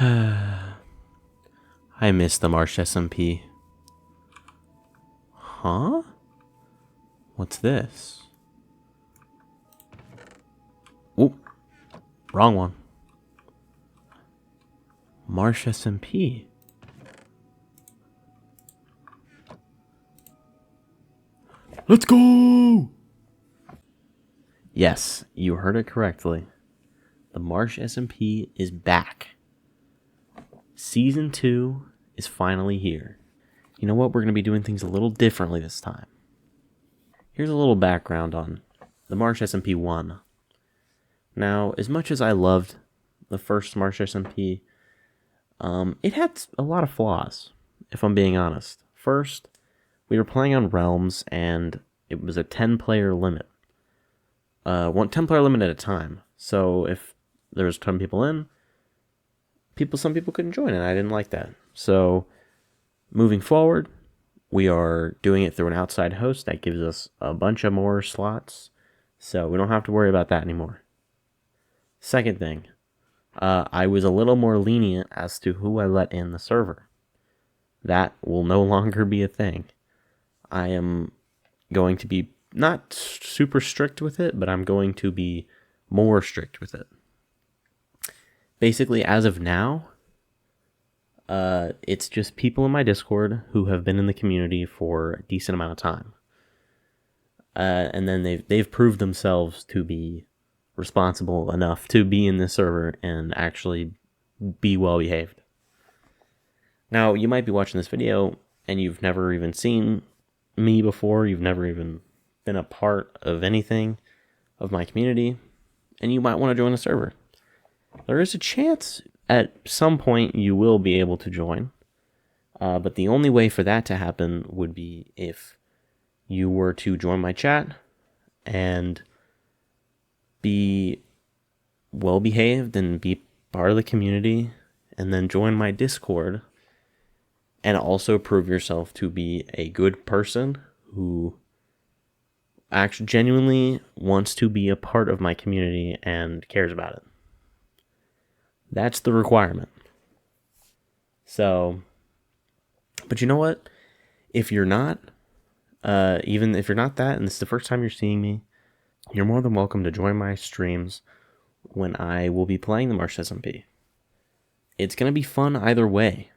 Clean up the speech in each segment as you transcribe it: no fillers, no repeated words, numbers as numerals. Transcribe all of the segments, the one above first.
I miss the Marsh SMP. Huh? What's this? Oop. Wrong one. Marsh SMP. Let's go! Yes, you heard it correctly. The Marsh SMP is back. Season 2 is finally here. You know what? We're going to be doing things a little differently this time. Here's a little background on the Marsh SMP 1. Now, as much as I loved the first Marsh SMP, it had a lot of flaws, if I'm being honest. First, we were playing on Realms, and it was a 10-player limit. 10-player limit at a time. So if there was 10 people in, some people couldn't join, and I didn't like that. So moving forward, we are doing it through an outside host that gives us a bunch of more slots, so we don't have to worry about that anymore. Second thing, I was a little more lenient as to who I let in the server. That will no longer be a thing. I am going to be not super strict with it, but I'm going to be more strict with it. Basically, as of now, it's just people in my Discord who have been in the community for a decent amount of time. And then they've proved themselves to be responsible enough to be in this server and actually be well behaved. Now, you might be watching this video and you've never even seen me before, you've never even been a part of anything of my community, and you might want to join the server. There is a chance at some point you will be able to join, but the only way for that to happen would be if you were to join my chat and be well behaved and be part of the community, and then join my Discord and also prove yourself to be a good person who actually genuinely wants to be a part of my community and cares about it. That's the requirement. So, but you know what? If you're not, even if you're not that, and this is the first time you're seeing me, you're more than welcome to join my streams when I will be playing the Marsh SMP. It's going to be fun either way.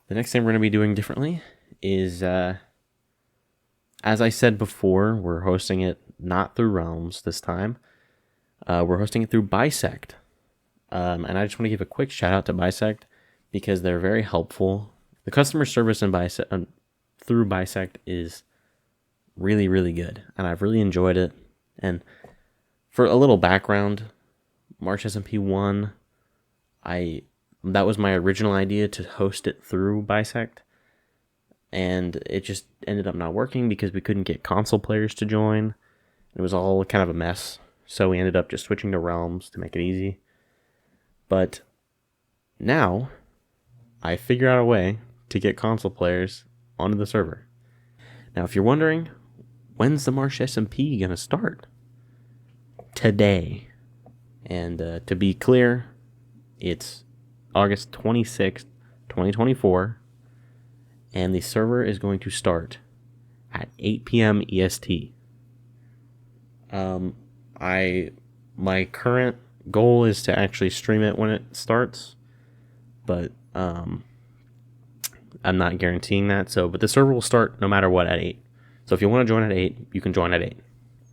The next thing we're going to be doing differently is, as I said before, we're hosting it not through Realms this time. We're hosting it through Bisect. And I just want to give a quick shout out to Bisect because they're very helpful. The customer service in through Bisect is really, really good, and I've really enjoyed it. And for a little background, Marsh SMP 1, that was my original idea to host it through Bisect, and it just ended up not working because we couldn't get console players to join. It was all kind of a mess, so we ended up just switching to Realms to make it easy. But now, I figured out a way to get console players onto the server. Now, if you're wondering, when's the Marsh SMP going to start? Today. And to be clear, it's August 26th, 2024. And the server is going to start at 8 p.m. EST. My current goal is to actually stream it when it starts, but I'm not guaranteeing that. But the server will start no matter what at 8. So if you want to join at 8, you can join at 8.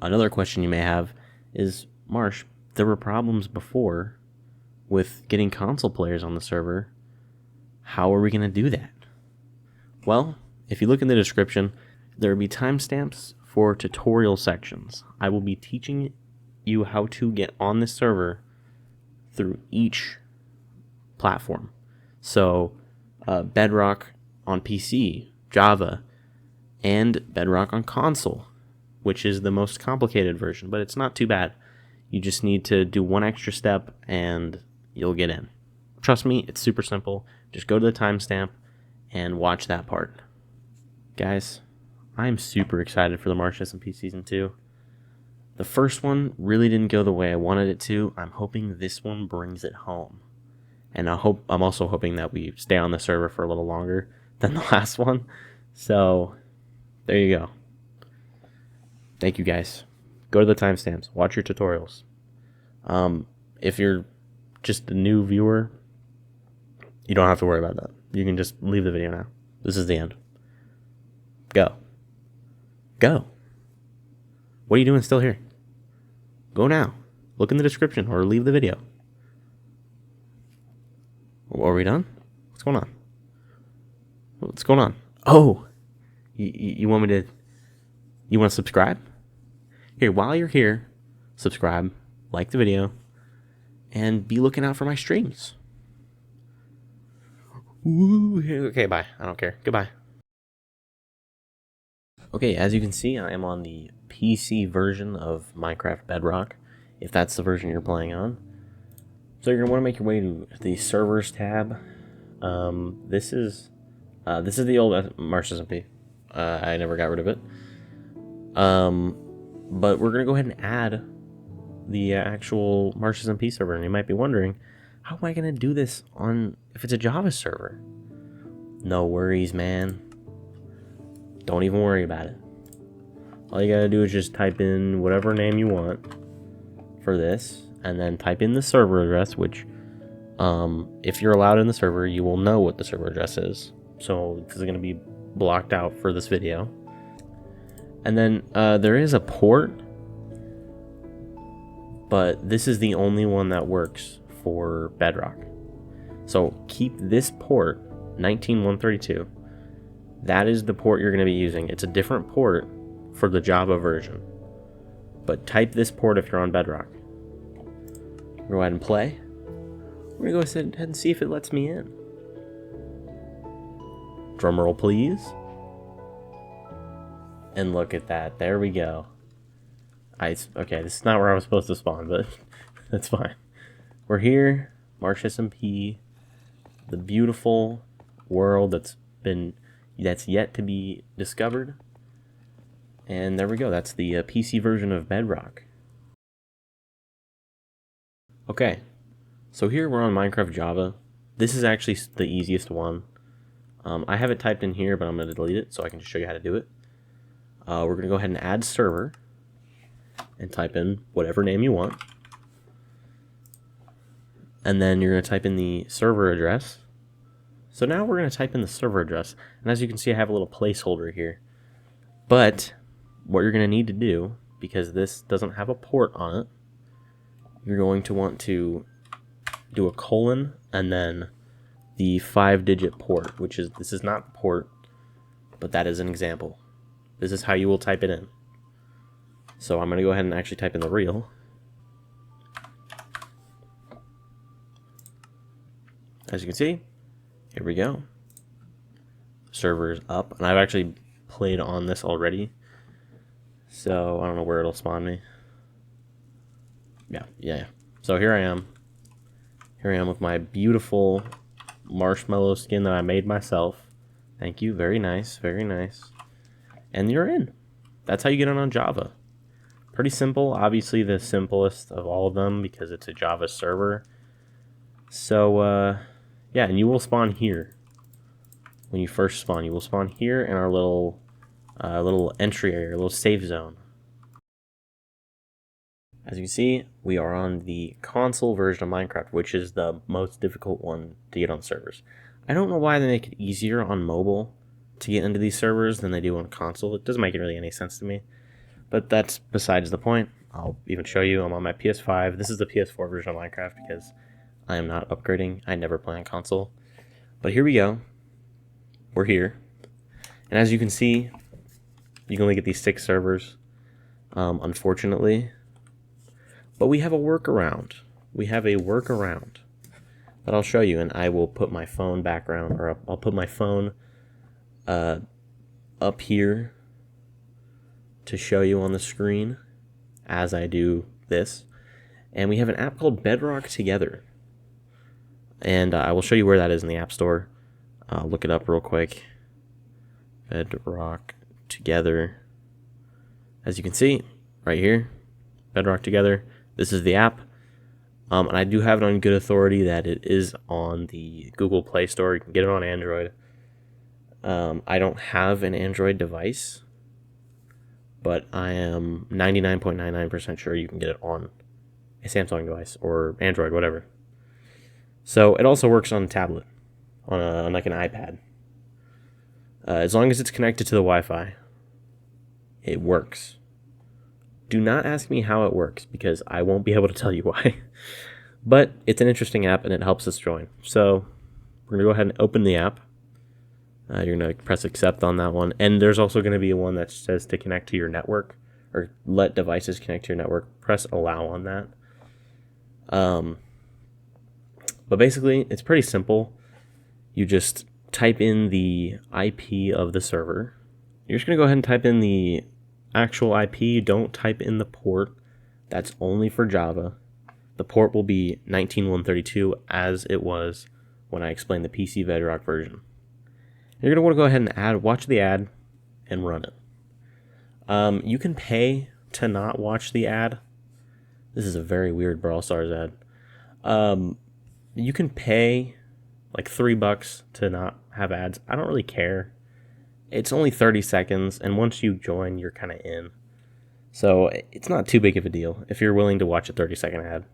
Another question you may have is, Marsh, there were problems before with getting console players on the server. How are we going to do that? Well, if you look in the description, there will be timestamps for tutorial sections. I will be teaching you how to get on this server through each platform. So, Bedrock on PC, Java, and Bedrock on console, which is the most complicated version, but it's not too bad. You just need to do one extra step and you'll get in. Trust me, it's super simple. Just go to the timestamp and watch that part. Guys, I'm super excited for the Marsh SMP Season 2. The first one really didn't go the way I wanted it to. I'm hoping this one brings it home. And I'm also hoping that we stay on the server for a little longer than the last one. So there you go. Thank you guys. Go to the timestamps. Watch your tutorials. If you're just a new viewer, you don't have to worry about that. You can just leave the video now. This is the end. Go. Go. What are you doing still here? Go now. Look in the description or leave the video. Are we done? What's going on? What's going on? Oh, you want me to? You want to subscribe? Here, while you're here, subscribe, like the video, and be looking out for my streams. Ooh, okay, bye. I don't care. Goodbye. Okay, as you can see, I am on the PC version of Minecraft Bedrock, if that's the version you're playing on. So you're gonna want to make your way to the servers tab. This is the old MarshSMP. I never got rid of it. But we're gonna go ahead and add the actual MarshSMP server, and you might be wondering, how am I gonna do this if it's a Java server? No worries, man. Don't even worry about it. All you gotta do is just type in whatever name you want for this, and then type in the server address, which, if you're allowed in the server, you will know what the server address is. So this is gonna be blocked out for this video. And then there is a port, but this is the only one that works for Bedrock. So keep this port, 19132. That is the port you're going to be using. It's a different port for the Java version. But type this port if you're on Bedrock. Go ahead and play. We're going to go ahead and see if it lets me in. Drumroll, please. And look at that. There we go. Okay, this is not where I was supposed to spawn, but that's fine. We're here. MarshSMP. The beautiful world that's yet to be discovered. And there we go. That's the PC version of Bedrock. Okay, so here we're on Minecraft Java. This is actually the easiest one. I have it typed in here, but I'm going to delete it so I can just show you how to do it. We're going to go ahead and add server and type in whatever name you want. And then you're going to type in the server address. So now we're going to type in the server address. And as you can see, I have a little placeholder here. But what you're going to need to do, because this doesn't have a port on it, you're going to want to do a colon and then the 5-digit port, this is not the port, but that is an example. This is how you will type it in. So I'm going to go ahead and actually type in the real. As you can see, here we go. Server's up, and I've actually played on this already, so I don't know where it'll spawn me. Yeah. So here I am. Here I am with my beautiful marshmallow skin that I made myself. Thank you. Very nice. Very nice. And you're in. That's how you get in on Java. Pretty simple. Obviously the simplest of all of them because it's a Java server. So, yeah, and you will spawn here. When you first spawn, you will spawn here in our little entry area, little safe zone. As you can see, we are on the console version of Minecraft, which is the most difficult one to get on servers. I don't know why they make it easier on mobile to get into these servers than they do on console. It doesn't make really any sense to me, but that's besides the point. I'll even show you. I'm on my PS5. This is the PS4 version of Minecraft because I am not upgrading. I never play on console. But here we go. We're here. And as you can see, you can only get these 6 servers, unfortunately. But we have a workaround. We have a workaround that I'll show you, and I will put my phone background, or I'll put my phone up here to show you on the screen as I do this. And we have an app called Bedrock Together. And I will show you where that is in the App Store. Look it up real quick. Bedrock Together. As you can see, right here, Bedrock Together. This is the app. And I do have it on good authority that it is on the Google Play Store. You can get it on Android. I don't have an Android device, but I am 99.99% sure you can get it on a Samsung device or Android, whatever. So it also works on a tablet, on like an iPad. As long as it's connected to the Wi-Fi, it works. Do not ask me how it works because I won't be able to tell you why. But it's an interesting app and it helps us join. So we're going to go ahead and open the app. You're going to press accept on that one. And there's also going to be one that says to connect to your network or let devices connect to your network. Press allow on that. But basically, it's pretty simple. You just type in the IP of the server. You're just going to go ahead and type in the actual IP. Don't type in the port. That's only for Java. The port will be 19132 as it was when I explained the PC Bedrock version. You're going to want to go ahead and watch the ad and run it. You can pay to not watch the ad. This is a very weird Brawl Stars ad. You can pay like $3 to not have ads. I don't really care. It's only 30 seconds, and once you join, you're kind of in. So it's not too big of a deal if you're willing to watch a 30-second ad.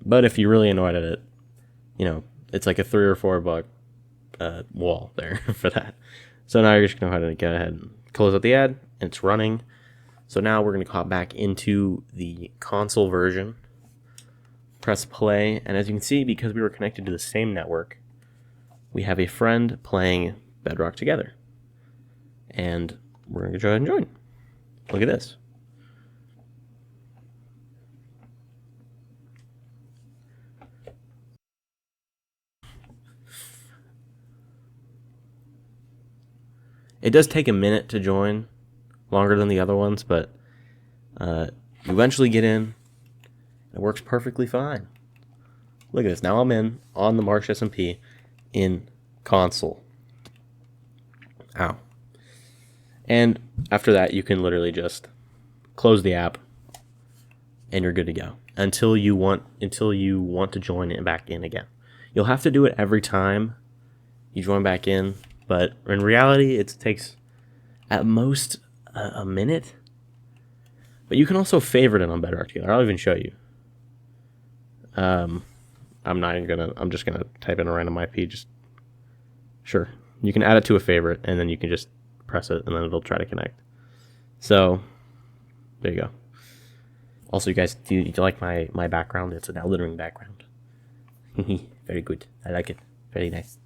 But if you're really annoyed at it, it's like a $3 or $4 wall there for that. So now you're just going to go ahead and close out the ad, and it's running. So now we're going to hop back into the console version, press play, and as you can see, because we were connected to the same network, we have a friend playing Bedrock together. And we're going to go ahead and join. Look at this. It does take a minute to join, longer than the other ones, but you eventually get in. It works perfectly fine. Look at this. Now I'm in on the MarshSMP in console. Ow. And after that, you can literally just close the app, and you're good to go until you want to join it back in again. You'll have to do it every time you join back in, but in reality, it takes at most a minute. But you can also favorite it on Bedrock together. I'll even show you. I'm just gonna type in a random IP. Sure. You can add it to a favorite, and then you can just press it, and then it'll try to connect. So there you go. Also, you guys, do you like my background? It's an Elden Ring background. Very good. I like it. Very nice.